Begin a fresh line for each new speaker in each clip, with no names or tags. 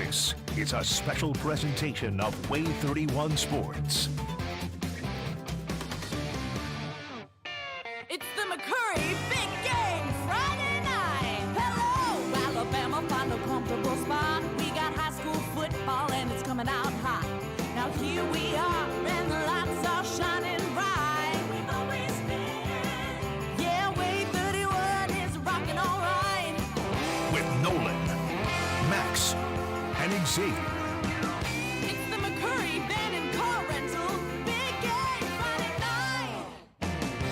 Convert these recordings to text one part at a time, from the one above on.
This is a special presentation of Way 31 Sports.
It's the McCurry Big Game Friday night. Hello, Alabama, find a comfortable spot. We got high school football and it's coming out hot. Now here we are and the lights are shining bright. We've always been. Yeah, Way 31 is rocking all right.
With Nolan, Max, and Xavier.
It's the McCurry Van and Car Rental Big Game Friday night.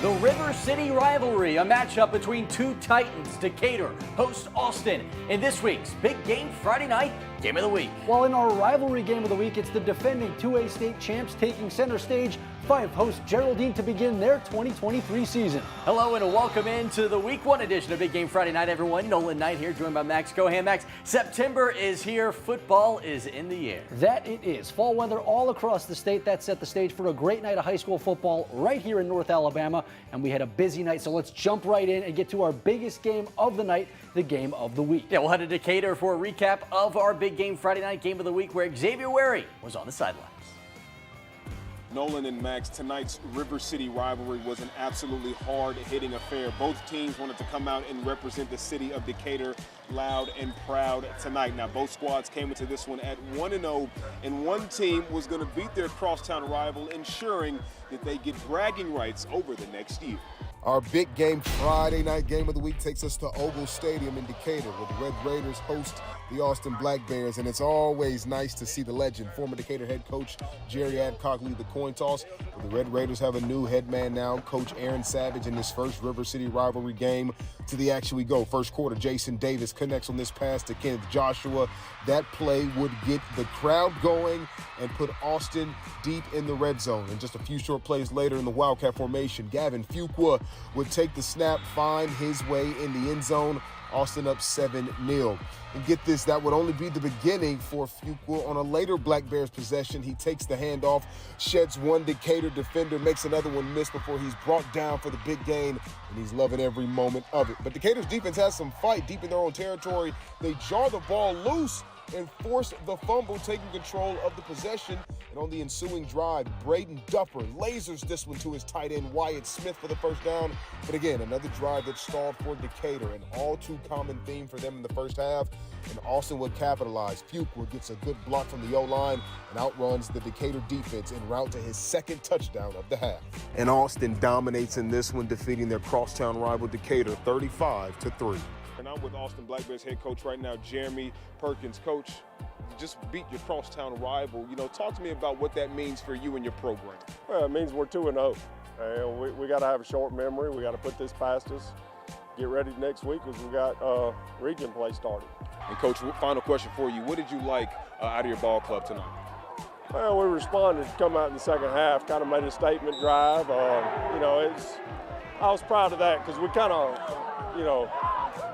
The River City rivalry, a matchup between two titans. Decatur hosts Austin in this week's Big Game Friday night Game of the Week.
While in our rivalry game of the week, it's the defending 2A state champs taking center stage. Five hosts Geraldine to begin their 2023 season.
Hello and welcome into the Week 1 edition of Big Game Friday night, everyone. Nolan Knight here, joined by Max Cohan. Max, September is here. Football is in the air.
That it is. Fall weather all across the state. That set the stage for a great night of high school football right here in North Alabama. And we had a busy night, so let's jump right in and get to our biggest game of the night, the game of the week.
Yeah, we'll head to Decatur for a recap of our Big Game Friday night Game of the Week, where Xavier Wary was on the sidelines.
Nolan and Max, tonight's River City rivalry was an absolutely hard-hitting affair. Both teams wanted to come out and represent the city of Decatur loud and proud tonight. Now, both squads came into this one at 1-0, and one team was going to beat their crosstown rival, ensuring that they get bragging rights over the next year.
Our Big Game Friday night game of the week takes us to Ogle Stadium in Decatur, where the Red Raiders host the Austin Black Bears, and it's always nice to see the legend, former Decatur head coach Jerry Adcock, lead the coin toss. The Red Raiders have a new head man now, Coach Aaron Savage, in this first River City rivalry game. To the action we go. First quarter, Jason Davis connects on this pass to Kenneth Joshua. That play would get the crowd going and put Austin deep in the red zone. And just a few short plays later in the Wildcat formation, Gavin Fuqua would take the snap, find his way in the end zone. Austin up 7-0. And get this, that would only be the beginning for Fuqua. On a later Black Bears possession, he takes the handoff, sheds one Decatur defender, makes another one miss before he's brought down for the big gain, and he's loving every moment of it. But Decatur's defense has some fight deep in their own territory. They jar the ball loose and force the fumble, taking control of the possession. And on the ensuing drive, Braden Dupper lasers this one to his tight end, Wyatt Smith, for the first down. But again, another drive that stalled for Decatur, an all-too-common theme for them in the first half. And Austin would capitalize. Fuqua gets a good block from the O-line and outruns the Decatur defense en route to his second touchdown of the half. And Austin dominates in this one, defeating their crosstown rival Decatur 35-3.
And I'm with Austin Black Bears head coach right now, Jeremy Perkins. Coach, you just beat your crosstown rival. You know, talk to me about what that means for you and your program.
Well, it means we're 2-0. We got to have a short memory. We got to put this past us. Get ready next week because we got region play started.
And Coach, final question for you. What did you like out of your ball club tonight?
Well, we responded to come out in the second half, kind of made a statement drive. You know, I was proud of that because we kind of, you know,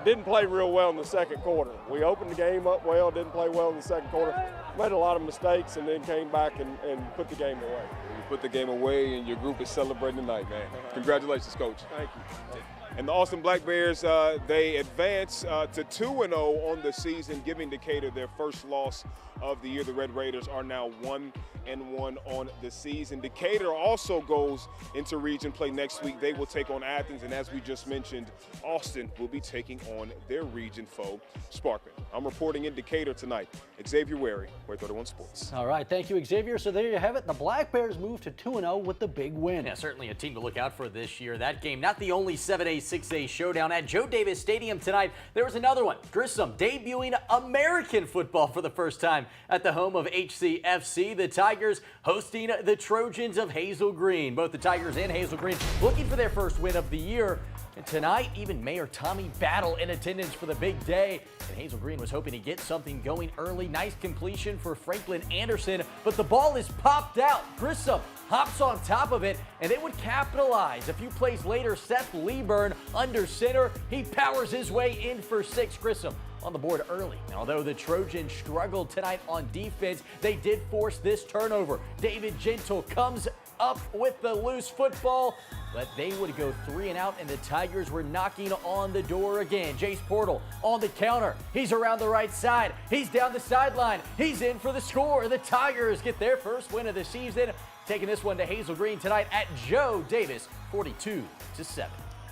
didn't play real well in the second quarter. We opened the game up well, didn't play well in the second quarter, made a lot of mistakes, and then came back and put the game away.
You put the game away, and your group is celebrating tonight, man. Congratulations, Coach.
Thank you.
And the Austin Black Bears, they advance to 2-0 on the season, giving Decatur their first loss of the year. The Red Raiders are now 1-1 on the season. Decatur also goes into region play next week. They will take on Athens, and as we just mentioned, Austin will be taking on their region foe, Sparkman. I'm reporting in Decatur tonight. Xavier Wary, Way 31 Sports.
All right, thank you, Xavier. So there you have it. The Black Bears move to 2-0 with the big win.
Yeah, certainly a team to look out for this year. That game, not the only 7A, 6A showdown at Joe Davis Stadium tonight. There was another one. Grissom debuting American football for the first time at the home of HCFC. The Tigers hosting the Trojans of Hazel Green. Both the Tigers and Hazel Green looking for their first win of the year. And tonight, even Mayor Tommy Battle in attendance for the big day. And Hazel Green was hoping to get something going early. Nice completion for Franklin Anderson, but the ball is popped out. Grissom hops on top of it, and they would capitalize. A few plays later, Seth Leeburn under center. He powers his way in for 6. Grissom on the board early. And although the Trojans struggled tonight on defense, they did force this turnover. David Gentle comes up with the loose football, but they would go 3 and out, and the Tigers were knocking on the door again. Jace Portal on the counter. He's around the right side. He's down the sideline. He's in for the score. The Tigers get their first win of the season, taking this one to Hazel Green tonight at Joe Davis, 42-7.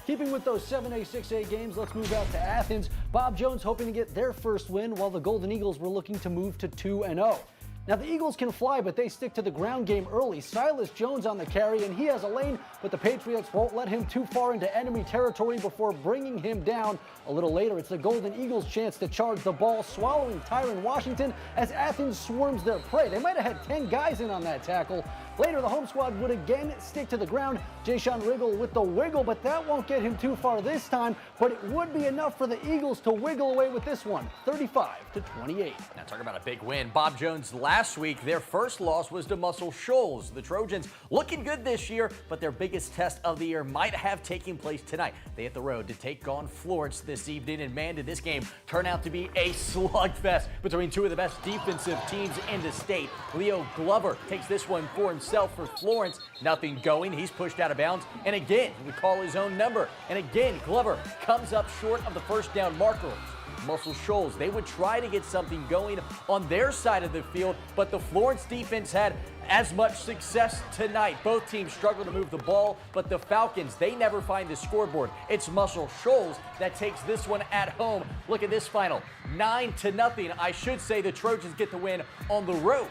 Keeping with those 7A, 6A games, let's move out to Athens. Bob Jones hoping to get their first win, while the Golden Eagles were looking to move to 2-0. Now, the Eagles can fly, but they stick to the ground game early. Silas Jones on the carry, and he has a lane, but the Patriots won't let him too far into enemy territory before bringing him down. A little later, it's the Golden Eagles' chance to charge the ball, swallowing Tyron Washington as Athens swarms their prey. They might have had 10 guys in on that tackle. Later, the home squad would again stick to the ground. Jayshon Riggle with the wiggle, but that won't get him too far this time. But it would be enough for the Eagles to wiggle away with this one, 35-28.
Now, talking about a big win, Bob Jones last week, their first loss was to Muscle Shoals. The Trojans looking good this year, but their biggest test of the year might have taken place tonight. They hit the road to take on Florence this evening, and man, did this game turn out to be a slugfest between two of the best defensive teams in the state. Leo Glover takes this one for himself for Florence. Nothing going. He's pushed out of bounds, and again, he would call his own number. And again, Glover comes up short of the first down marker. Muscle Shoals, they would try to get something going on their side of the field, but the Florence defense had as much success tonight. Both teams struggle to move the ball, but the Falcons, they never find the scoreboard. It's Muscle Shoals that takes this one at home. Look at this final, 9-0. I should say the Trojans get the win on the road.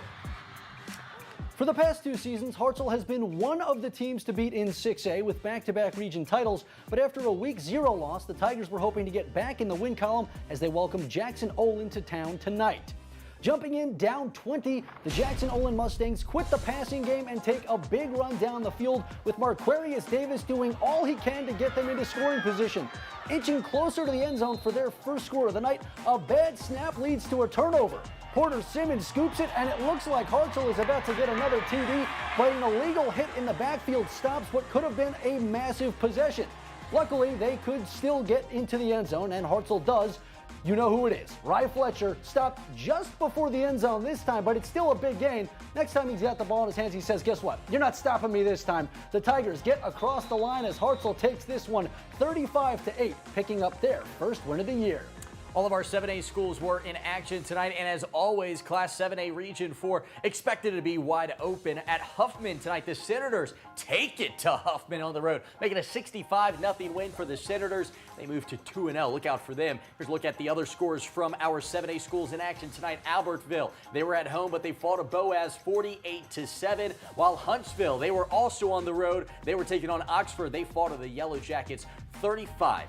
For the past 2 seasons, Hartselle has been one of the teams to beat in 6A with back-to-back region titles, but after a Week 0 loss, the Tigers were hoping to get back in the win column as they welcome Jackson Olin to town tonight. Jumping in down 20, the Jackson Olin Mustangs quit the passing game and take a big run down the field, with Marquarius Davis doing all he can to get them into scoring position. Inching closer to the end zone for their first score of the night, a bad snap leads to a turnover. Porter Simmons scoops it, and it looks like Hartselle is about to get another TD, but an illegal hit in the backfield stops what could have been a massive possession. Luckily, they could still get into the end zone, and Hartselle does. You know who it is. Rye Fletcher stopped just before the end zone this time, but it's still a big gain. Next time he's got the ball in his hands, he says, guess what? You're not stopping me this time. The Tigers get across the line as Hartselle takes this one 35-8, picking up their first win of the year.
All of our 7A schools were in action tonight, and as always, Class 7A Region 4 expected to be wide open at Huffman tonight. The Senators take it to Huffman on the road, making a 65-0 win for the Senators. They move to 2-0. Look out for them. Here's a look at the other scores from our 7A schools in action tonight. Albertville, they were at home, but they fought a Boaz 48-7, while Huntsville, they were also on the road. They were taking on Oxford. They fought to the Yellow Jackets 35-6.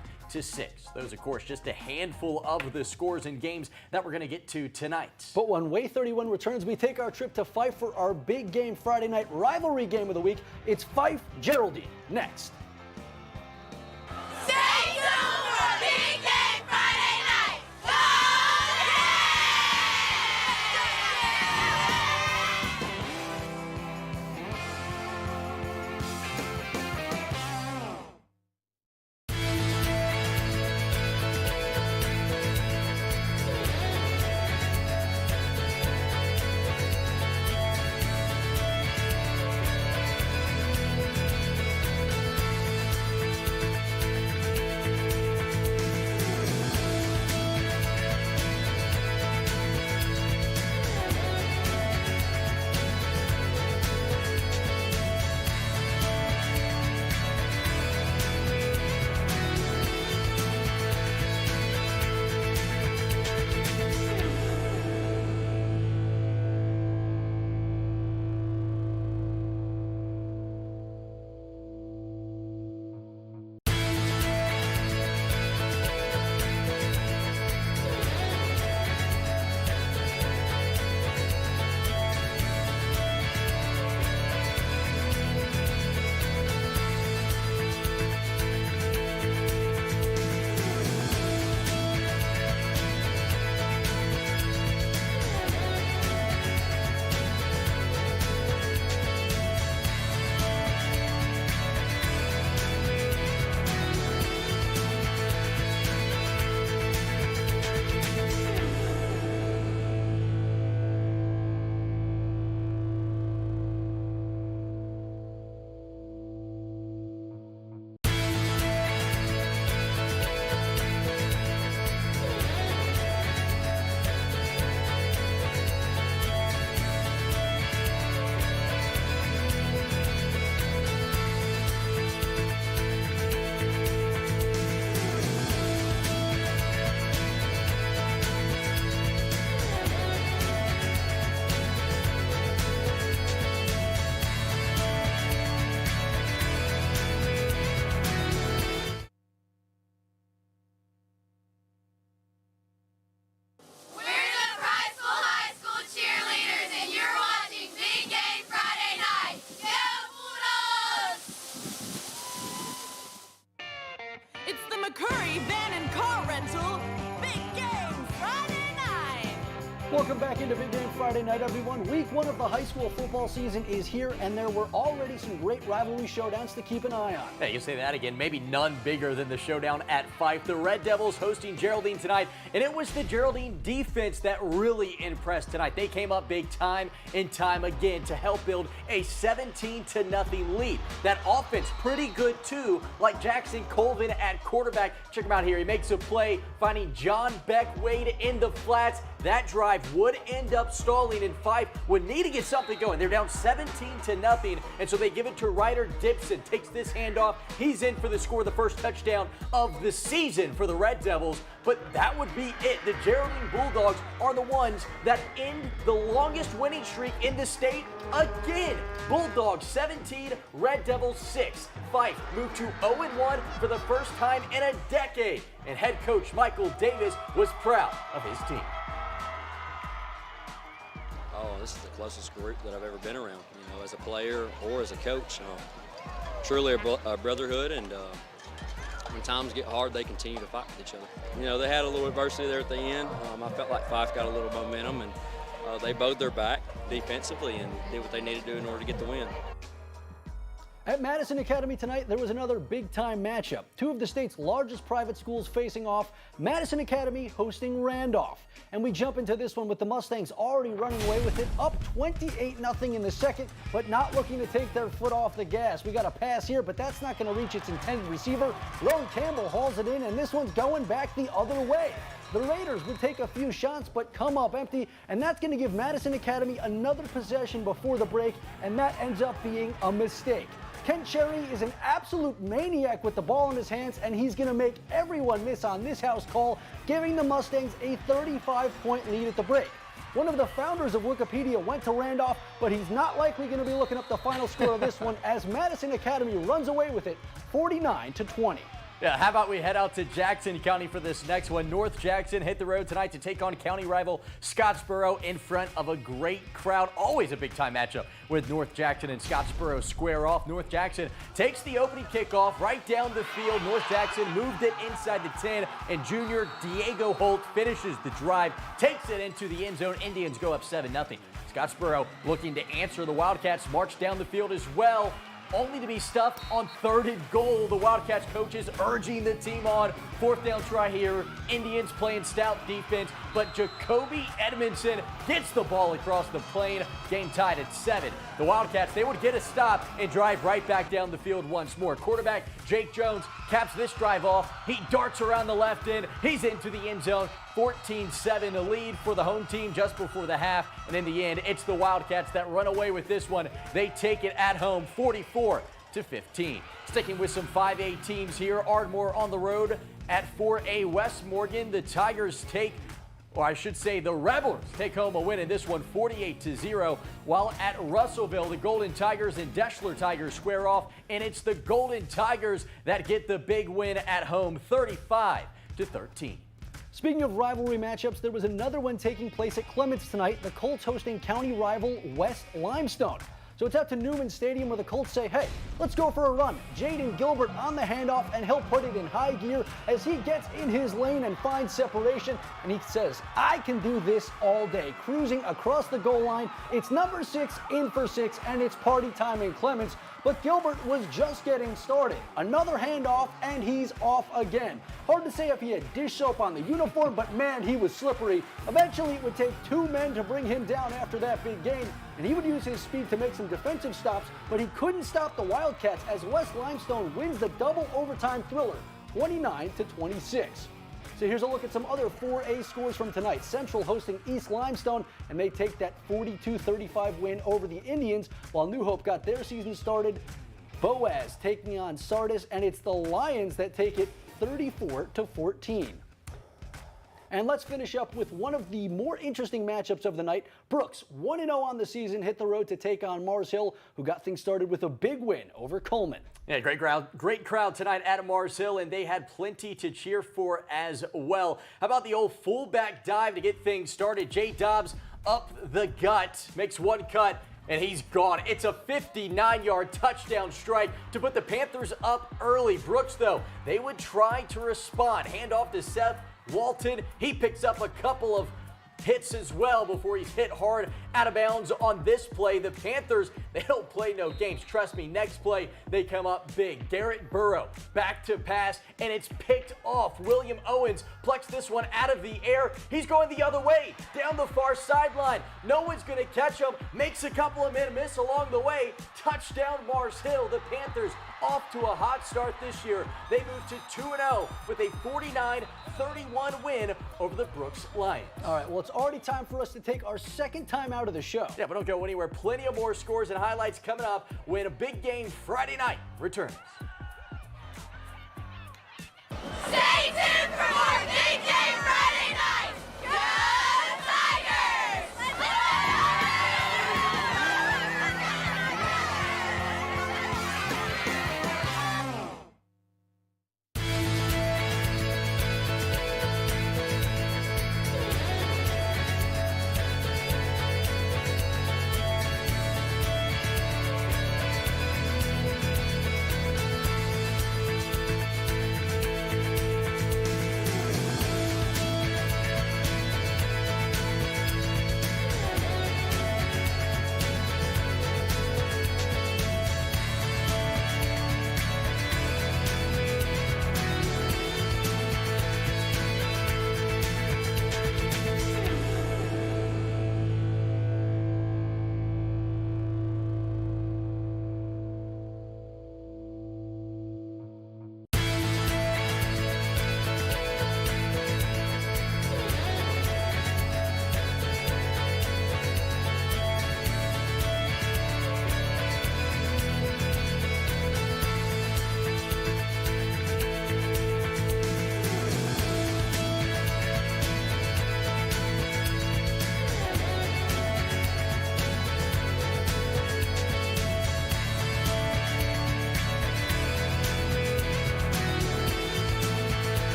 Those, of course, just a handful of the scores and games that we're going to get to tonight.
But when Way 31 returns, we take our trip to Fife for our big game Friday night rivalry game of the week. It's Fife-Geraldine next.
Stay tuned for Big Game Friday night. Go
Welcome back into Big Game Friday night, everyone. Week 1 of the high school football season is here, and there were already some great rivalry showdowns to keep an eye on.
Hey, you say that again. Maybe none bigger than the showdown at Fife. The Red Devils hosting Geraldine tonight, and it was the Geraldine defense that really impressed tonight. They came up big time and time again to help build a 17-0 lead. That offense pretty good too, like Jackson Colvin at quarterback. Check him out here. He makes a play, finding John Beck Wade in the flats. That drive would end up stalling, and Fife would need to get something going. They're down 17-0, and so they give it to Ryder Dibson. Takes this handoff. He's in for the score, the first touchdown of the season for the Red Devils. But that would be it. The Geraldine Bulldogs are the ones that end the longest winning streak in the state again. Bulldogs 17, Red Devils 6. Fife moved to 0-1 for the first time in a decade, and head coach Michael Davis was proud of his team.
Oh, this is the closest group that I've ever been around, you know, as a player or as a coach. Truly a brotherhood, and when times get hard, they continue to fight with each other. You know, they had a little adversity there at the end. I felt like Fife got a little momentum, and they bowed their back defensively and did what they needed to do in order to get the win.
At Madison Academy tonight, there was another big-time matchup. Two of the state's largest private schools facing off, Madison Academy hosting Randolph. And we jump into this one with the Mustangs already running away with it, up 28-0 in the second, but not looking to take their foot off the gas. We got a pass here, but that's not going to reach its intended receiver. Ron Campbell hauls it in, and this one's going back the other way. The Raiders would take a few shots, but come up empty, and that's going to give Madison Academy another possession before the break, and that ends up being a mistake. Kent Cherry is an absolute maniac with the ball in his hands, and he's going to make everyone miss on this house call, giving the Mustangs a 35-point lead at the break. One of the founders of Wikipedia went to Randolph, but he's not likely going to be looking up the final score of this one as Madison Academy runs away with it 49-20.
Yeah, how about we head out to Jackson County for this next one. North Jackson hit the road tonight to take on county rival Scottsboro in front of a great crowd. Always a big-time matchup with North Jackson and Scottsboro square off. North Jackson takes the opening kickoff right down the field. North Jackson moved it inside the 10, and junior Diego Holt finishes the drive, takes it into the end zone. Indians go up 7-0. Scottsboro looking to answer. The Wildcats march down the field as well, only to be stuffed on 3rd and goal. The Wildcats coaches urging the team on. 4th down try here. Indians playing stout defense, but Jacoby Edmondson gets the ball across the plane. Game tied at 7. The Wildcats, they would get a stop and drive right back down the field once more. Quarterback Jake Jones caps this drive off. He darts around the left end. He's into the end zone. 14-7 a lead for the home team just before the half. And in the end, it's the Wildcats that run away with this one. They take it at home 44-15. Sticking with some 5A teams here, Ardmore on the road at 4A West Morgan. The Tigers take, or I should say the Rebels take home a win in this one 48-0. While at Russellville, the Golden Tigers and Deschler Tigers square off, and it's the Golden Tigers that get the big win at home 35-13.
Speaking of rivalry matchups, there was another one taking place at Clements tonight, the Colts hosting county rival West Limestone. So it's out to Newman Stadium where the Colts say, hey, let's go for a run. Jaden Gilbert on the handoff, and he'll put it in high gear as he gets in his lane and finds separation. And he says, I can do this all day. Cruising across the goal line. It's number 6 in for 6, and it's party time in Clements. But Gilbert was just getting started. Another handoff, and he's off again. Hard to say if he had dish soap on the uniform, but man, he was slippery. Eventually, it would take 2 men to bring him down after that big gain, and he would use his speed to make some defensive stops, but he couldn't stop the Wildcats as West Limestone wins the double overtime thriller, 29-26. So here's a look at some other 4A scores from tonight. Central hosting East Limestone, and they take that 42-35 win over the Indians, while New Hope got their season started. Boaz taking on Sardis, and it's the Lions that take it 34-14. And let's finish up with one of the more interesting matchups of the night. Brooks, 1-0 on the season, hit the road to take on Mars Hill, who got things started with a big win over Coleman.
Yeah, great crowd tonight at Mars Hill, and they had plenty to cheer for as well. How about the old fullback dive to get things started? Jay Dobbs up the gut, makes one cut, and he's gone. It's a 59-yard touchdown strike to put the Panthers up early. Brooks, though, they would try to respond. Hand off to Seth Walton. He picks up a couple of hits as well before he's hit hard out of bounds on this play. The Panthers, they don't play no games. Trust me, next play, they come up big. Garrett Burrow back to pass, and it's picked off. William Owens plucks this one out of the air. He's going the other way, down the far sideline. No one's going to catch him. Makes a couple of men miss along the way. Touchdown Mars Hill. The Panthers off to a hot start this year. They move to 2-0 with a 49-31 win over the Brooks Lions.
All right, well, it's already time for us to take our second time out of the show.
Yeah, but don't go anywhere. Plenty of more scores and highlights coming up when a big game Friday night returns.
Stay tuned for more Big Game Friday night. Go Tigers!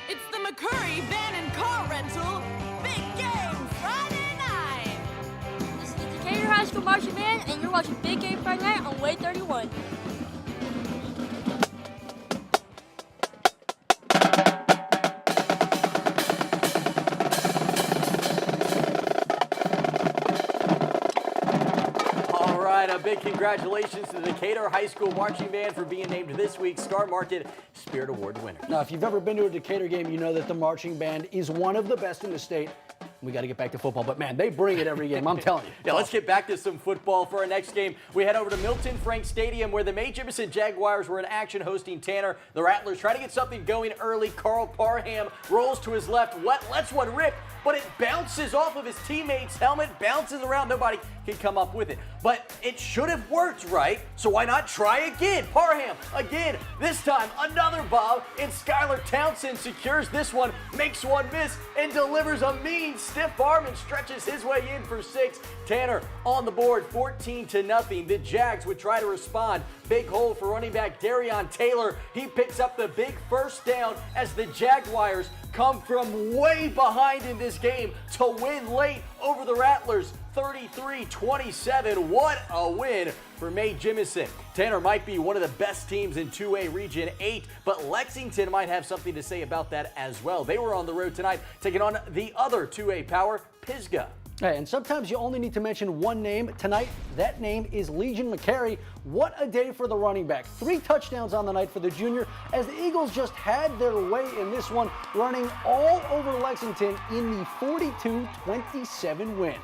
It's the McCurry Van and Car Rental Big Game Friday night.
This is the Decatur High School Marching Band, and you're watching Big Game Friday Night on Way 31.
All right, a big congratulations to the Decatur High School Marching Band for being named this week's Star Market Spirit Award winner.
Now, if you've ever been to a Decatur game, you know that the marching band is one of the best in the state. We got to get back to football, but man, they bring it every game, I'm telling you.
Yeah, let's get back to some football for our next game. We head over to Milton Frank Stadium where the Mae Jemison Jaguars were in action hosting Tanner. The Rattlers try to get something going early. Carl Parham rolls to his left, lets one rip, but it bounces off of his teammate's helmet, bounces around. Nobody can come up with it. But it should have worked, right? So why not try again? Parham, again, this time another bob, and Skylar Townsend secures this one, makes one miss, and delivers a mean stiff arm and stretches his way in for 6. Tanner on the board, 14-0. The Jags would try to respond. Big hole for running back Darion Taylor. He picks up the big first down as the Jaguars come from way behind in this game to win late over the Rattlers, 33-27. What a win for Mae Jemison. Tanner might be one of the best teams in 2A Region 8, but Lexington might have something to say about that as well. They were on the road tonight, taking on the other 2A power, Pisgah.
Hey, and sometimes you only need to mention one name. Tonight, that name is Legion McCary. What a day for the running back. 3 touchdowns on the night for the junior as the Eagles just had their way in this one, running all over Lexington in the 42-27 win.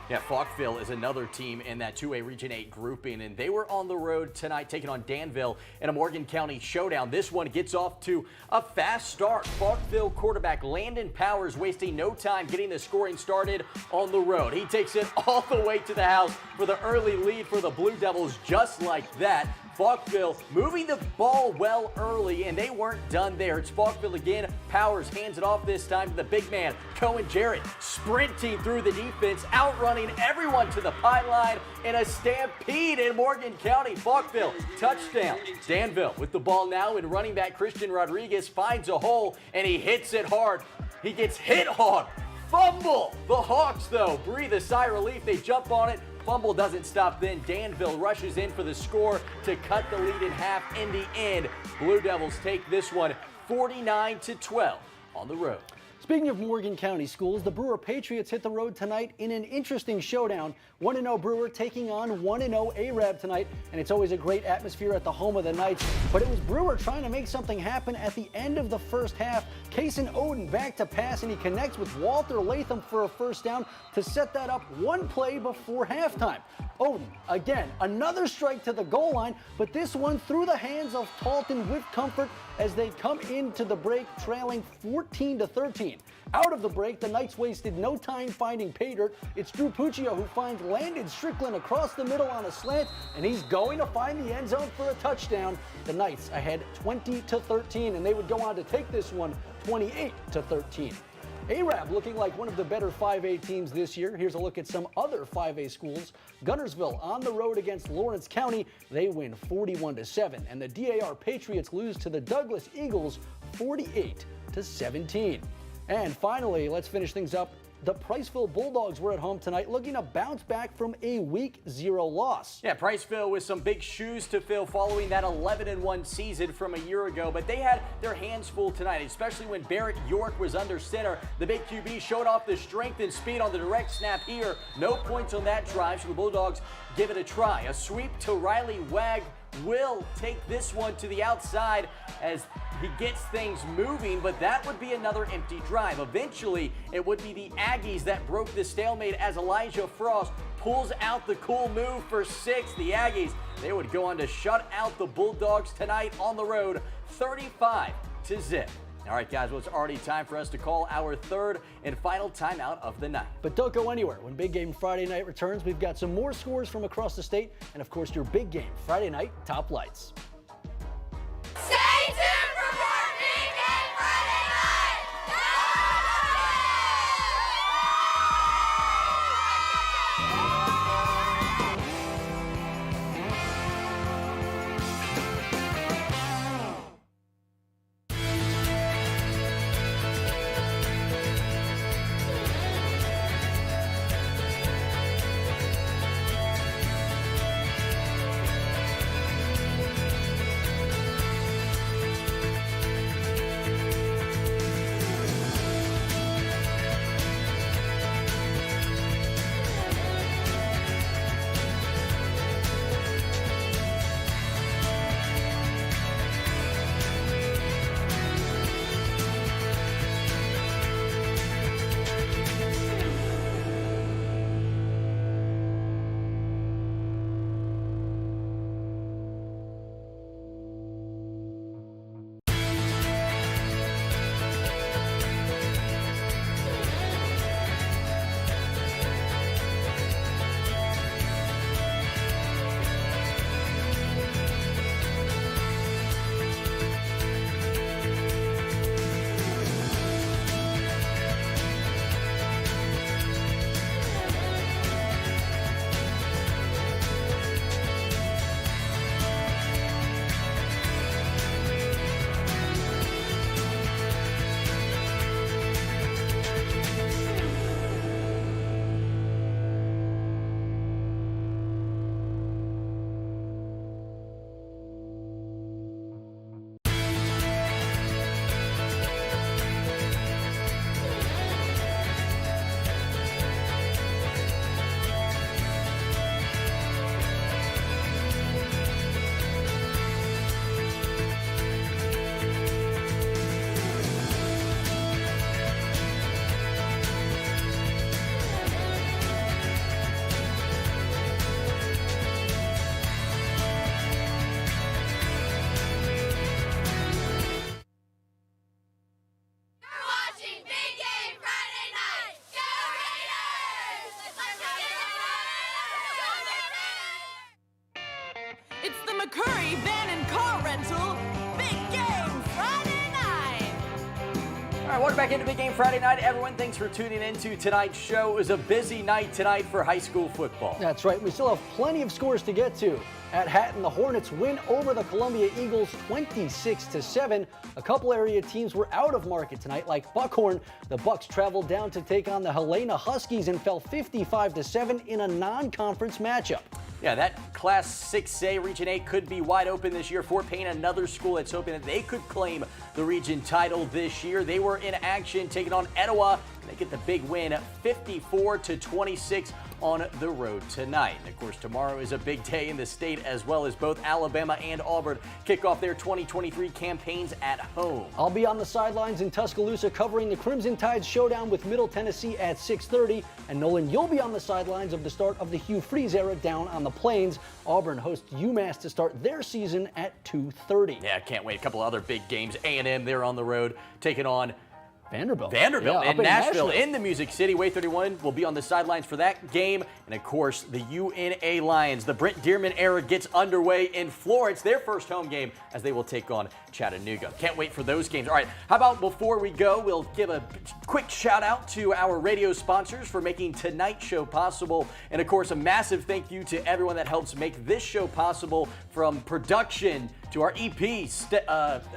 Yeah, Falkville is another team in that 2A Region 8 grouping, and they were on the road tonight taking on Danville in a Morgan County showdown. This one gets off to a fast start. Falkville quarterback Landon Powers wasting no time getting the scoring started on the road. He takes it all the way to the house for the early lead for the Blue Devils just like that. Falkville moving the ball well early, and they weren't done there. It's Falkville again. Powers hands it off this time to the big man, Cohen Jarrett, sprinting through the defense, outrunning everyone to the pylon in a stampede in Morgan County. Falkville, touchdown. Danville with the ball now, and running back Christian Rodriguez finds a hole, and he hits it hard. He gets hit hard. Fumble. The Hawks, though, breathe a sigh of relief. They jump on it. Fumble doesn't stop then. Danville rushes in for the score to cut the lead in half. In the end, Blue Devils take this one 49-12 on the road.
Speaking of Morgan County schools, the Brewer Patriots hit the road tonight in an interesting showdown. 1-0 Brewer taking on 1-0 Arab tonight, and it's always a great atmosphere at the home of the Knights. But it was Brewer trying to make something happen at the end of the first half. Kaysen Oden back to pass, and he connects with Walter Latham for a first down to set that up one play before halftime. Oden, again, another strike to the goal line, but this one through the hands of Talton with comfort as they come into the break trailing 14-13. Out of the break, the Knights wasted no time finding pay dirt. It's Drew Puccio who finds Landon Strickland across the middle on a slant, and he's going to find the end zone for a touchdown. The Knights ahead 20-13, and they would go on to take this one 28-13. Arab looking like one of the better 5A teams this year. Here's a look at some other 5A schools. Gunnersville on the road against Lawrence County. They win 41-7, and the DAR Patriots lose to the Douglas Eagles 48-17. And finally, let's finish things up. The Priceville Bulldogs were at home tonight looking to bounce back from a week 0 loss.
Yeah, Priceville with some big shoes to fill following that 11-1 season from a year ago, but they had their hands full tonight, especially when Barrett York was under center. The big QB showed off the strength and speed on the direct snap here. No points on that drive, so the Bulldogs give it a try. A sweep to Riley Wagg will take this one to the outside as he gets things moving, but that would be another empty drive. Eventually, it would be the Aggies that broke the stalemate as Elijah Frost pulls out the cool move for 6. The Aggies, they would go on to shut out the Bulldogs tonight on the road, 35-0. All right, guys, well, it's already time for us to call our third and final timeout of the night.
But don't go anywhere. When Big Game Friday Night returns, we've got some more scores from across the state, and of course, your Big Game Friday Night Top Lights.
Stay tuned for more Big Game Friday Night!
Curry Van and Car Rental. Big game Friday night.
All right, welcome back into Big Game Friday night. Everyone, thanks for tuning in to tonight's show. It was a busy night tonight for high school football.
That's right. We still have plenty of scores to get to. At Hatton, the Hornets win over the Columbia Eagles 26-7. A couple area teams were out of market tonight, like Buckhorn. The Bucks traveled down to take on the Helena Huskies and fell 55-7 in a non-conference matchup.
Yeah, that Class 6A Region 8 could be wide open this year. Fort Payne, another school that's hoping that they could claim the region title this year. They were in action taking on Etowah. They get the big win, 54-26 on the road tonight. And of course, tomorrow is a big day in the state, as well as both Alabama and Auburn kick off their 2023 campaigns at home.
I'll be on the sidelines in Tuscaloosa covering the Crimson Tide showdown with Middle Tennessee at 6:30. And Nolan, you'll be on the sidelines of the start of the Hugh Freeze era down on the Plains. Auburn hosts UMass to start their season at 2:30.
Yeah, can't wait. A couple other big games. A&M, they're on the road taking on
Vanderbilt
yeah,
in
in Nashville, in the Music City. Way 31 will be on the sidelines for that game. And of course, the UNA Lions, the Brent Dearman era gets underway in Florence, their first home game, as they will take on Chattanooga. Can't wait for those games. All right, how about before we go, we'll give a quick shout out to our radio sponsors for making tonight's show possible. And of course, a massive thank you to everyone that helps make this show possible, from production to our EP,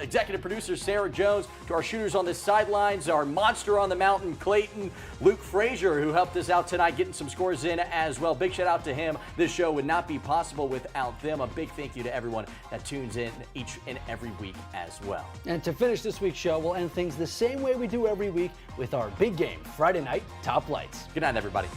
executive producer Sarah Jones, to our shooters on the sidelines, our monster on the mountain, Clayton, Luke Frazier, who helped us out tonight getting some scores in as well. Big shout out to him. This show would not be possible without them. A big thank you to everyone that tunes in each and every week as well.
And to finish this week's show, we'll end things the same way we do every week with our big game Friday night top lights.
Good night, everybody.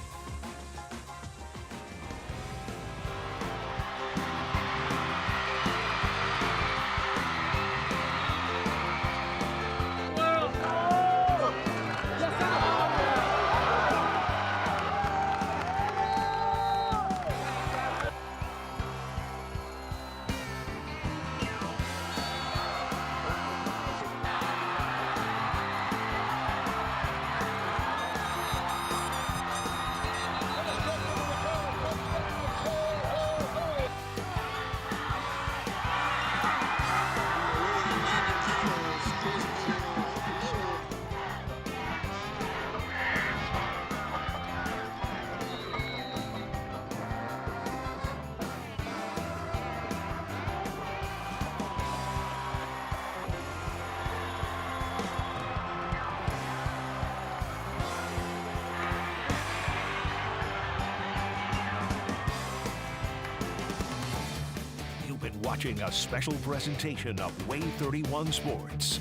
You've been watching a special presentation of Way 31 Sports.